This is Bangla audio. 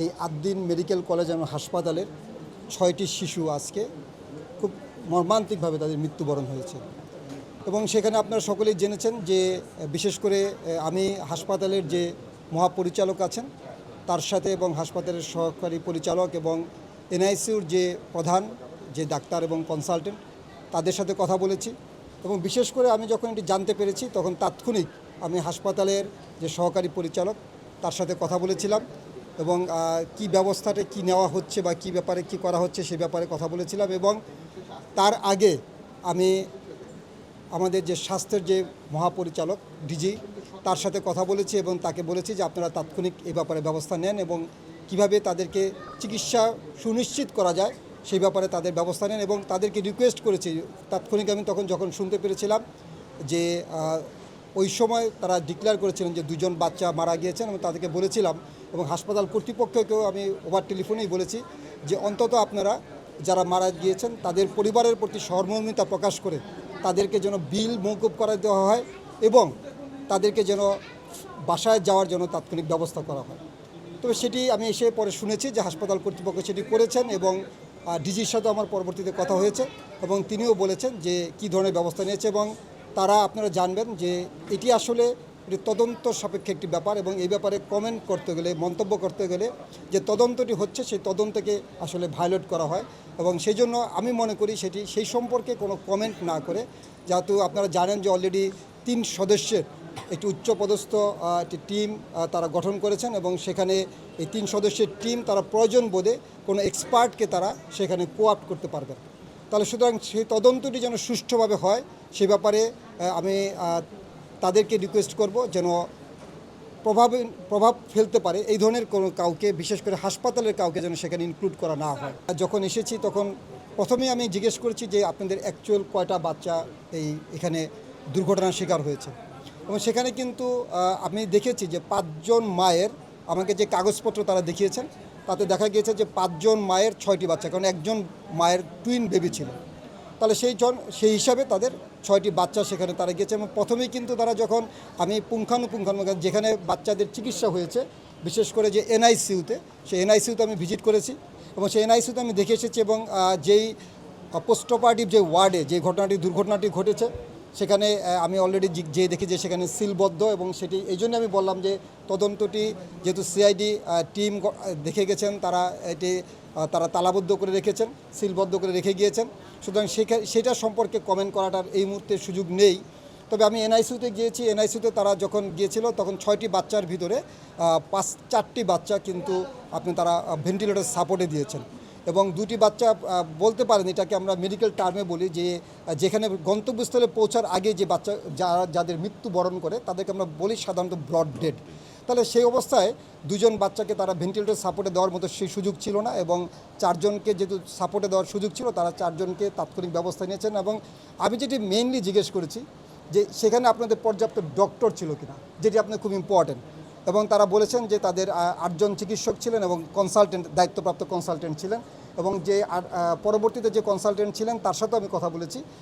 এই আদ্দিন মেডিকেল কলেজ এবং হাসপাতালের ৬টি শিশু আজকে খুব মর্মান্তিকভাবে তাদের মৃত্যুবরণ হয়েছে। এবং সেখানে আপনারা সকলেই জেনেছেন যে বিশেষ করে আমি হাসপাতালের যে মহাপরিচালক আছেন তার সাথে এবং হাসপাতালের সহকারী পরিচালক এবং এনআইসিউর যে প্রধান যে ডাক্তার এবং কনসালটেন্ট তাদের সাথে কথা বলেছি। এবং বিশেষ করে আমি যখন এটি জানতে পেরেছি তখন তাৎক্ষণিক আমি হাসপাতালের যে সহকারী পরিচালক তার সাথে কথা বলেছিলাম এবং কি ব্যবস্থাটা কি নেওয়া হচ্ছে বা কি ব্যাপারে কি করা হচ্ছে সে ব্যাপারে কথা বলেছিলাম। এবং তার আগে আমি আমাদের যে স্বাস্থ্যের যে মহাপরিচালক ডিজি তার সাথে কথা বলেছি এবং তাকে বলেছি যে আপনারা তাৎক্ষণিক এই ব্যাপারে ব্যবস্থা নেন এবং কিভাবে তাদেরকে চিকিৎসা সুনিশ্চিত করা যায় সেই ব্যাপারে তাদের ব্যবস্থা নেন। এবং তাদেরকে রিকোয়েস্ট করেছি তাৎক্ষণিক আমি যখন শুনতে পেরেছিলাম যে ওই সময় তারা ডিক্লেয়ার করেছিলেন যে 2জন বাচ্চা মারা গিয়েছেন এবং তাদেরকে বলেছিলাম এবং হাসপাতাল কর্তৃপক্ষকেও আমি ওভার টেলিফোনেই বলেছি যে অন্তত আপনারা যারা মারা গিয়েছেন তাদের পরিবারের প্রতি সহমর্মিতা প্রকাশ করে তাদেরকে যেন বিল মওকুফ করে দেওয়া হয় এবং তাদেরকে যেন বাসায় যাওয়ার জন্য তাৎক্ষণিক ব্যবস্থা করা হয়। তবে সেটি আমি এসে পরে শুনেছি যে হাসপাতাল কর্তৃপক্ষ সেটি করেছেন এবং ডিজির সাথে আমার পরবর্তীতে কথা হয়েছে এবং তিনিও বলেছেন যে কী ধরনের ব্যবস্থা নিয়েছে। এবং তারা আপনারা জানবেন যে এটি আসলে তদন্ত সাপেক্ষে একটি ব্যাপার এবং এই ব্যাপারে কমেন্ট করতে গেলে মন্তব্য করতে গেলে যে তদন্তটি হচ্ছে সেই তদন্তকে আসলে ভায়োলেট করা হয় এবং সেই জন্য আমি মনে করি সেটি সেই সম্পর্কে কোনো কমেন্ট না করে, যেহেতু আপনারা জানেন যে অলরেডি 3 সদস্যের একটি উচ্চপদস্থ একটি টিম তারা গঠন করেছেন এবং সেখানে এই 3 সদস্যের টিম তারা প্রয়োজন বোধে কোনো এক্সপার্টকে তারা সেখানে কোঅপ্ট করতে পারবেন। তাহলে সুতরাং সেই তদন্তটি যেন সুষ্ঠুভাবে হয় সে ব্যাপারে আমি তাদেরকে রিকোয়েস্ট করব যেন প্রভাব ফেলতে পারে এই ধরনের কোনো কাউকে, বিশেষ করে হাসপাতালের কাউকে যেন সেখানে ইনক্লুড করা না হয়। যখন এসেছি তখন প্রথমেই আমি জিজ্ঞেস করেছি যে আপনাদের অ্যাকচুয়াল কয়টা বাচ্চা এখানে দুর্ঘটনার শিকার হয়েছে এবং সেখানে কিন্তু আমি দেখেছি যে 5জন মায়ের আমাকে যে কাগজপত্র তারা দেখিয়েছেন তাতে দেখা গিয়েছে যে 5জন মায়ের 6টি বাচ্চা, কারণ একজন মায়ের টুইন বেবি ছিল। তাহলে সেই হিসাবে তাদের 6টি বাচ্চা সেখানে তারা গিয়েছে এবং প্রথমেই কিন্তু তারা যখন আমি পুঙ্খানুপুঙ্খ যেখানে বাচ্চাদের চিকিৎসা হয়েছে বিশেষ করে যে এনআইসিউতে, সেই এনআইসিউতে আমি ভিজিট করেছি এবং সেই এনআইসিউতে আমি দেখে এসেছি এবং যেই পোস্ট অপারেটিভ যে ওয়ার্ডে যে দুর্ঘটনাটি ঘটেছে সেখানে আমি অলরেডি যেয়ে দেখি যে সেখানে সিলবদ্ধ এবং সেটি এই জন্য আমি বললাম যে তদন্তটি যেহেতু সিআইডি টিম দেখে গেছেন তারা তালাবদ্ধ করে রেখেছেন, সিলবদ্ধ করে রেখে গিয়েছেন, সুতরাং সেটা সম্পর্কে কমেন্ট করাটার এই মুহূর্তে সুযোগ নেই। তবে আমি এনআইসিউতে গিয়েছি, এনআইসিউতে তারা যখন গিয়েছিল তখন 6টি বাচ্চার ভিতরে 4টি বাচ্চা কিন্তু তারা ভেন্টিলেটর সাপোর্টে দিয়েছেন এবং 2টি বাচ্চা বলতে পারেন, এটাকে আমরা মেডিকেল টার্মে বলি যে যেখানে গন্তব্যস্থলে পৌঁছার আগে যে বাচ্চা যাদের মৃত্যুবরণ করে তাদেরকে আমরা বলি সাধারণত ব্রড ডেড। তাহলে সেই অবস্থায় 2জন বাচ্চাকে তারা ভেন্টিলেটর সাপোর্টে দেওয়ার মতো সেই সুযোগ ছিল না এবং 4জনকে যেহেতু সাপোর্টে দেওয়ার সুযোগ ছিল তারা 4জনকে তাৎক্ষণিক ব্যবস্থা নিয়েছেন। এবং আমি যেটি মেইনলি জিজ্ঞেস করেছি যে সেখানে আপনাদের পর্যাপ্ত ডক্টর ছিল কিনা, যেটি আপনার খুব ইম্পর্টেন্ট, এবং তারা বলেছেন যে তাদের 8জন চিকিৎসক ছিলেন এবং কনসালটেন্ট, দায়িত্বপ্রাপ্ত কনসালটেন্ট ছিলেন এবং যে পরবর্তীতে যে কনসালটেন্ট ছিলেন তার সাথেও আমি কথা বলেছি।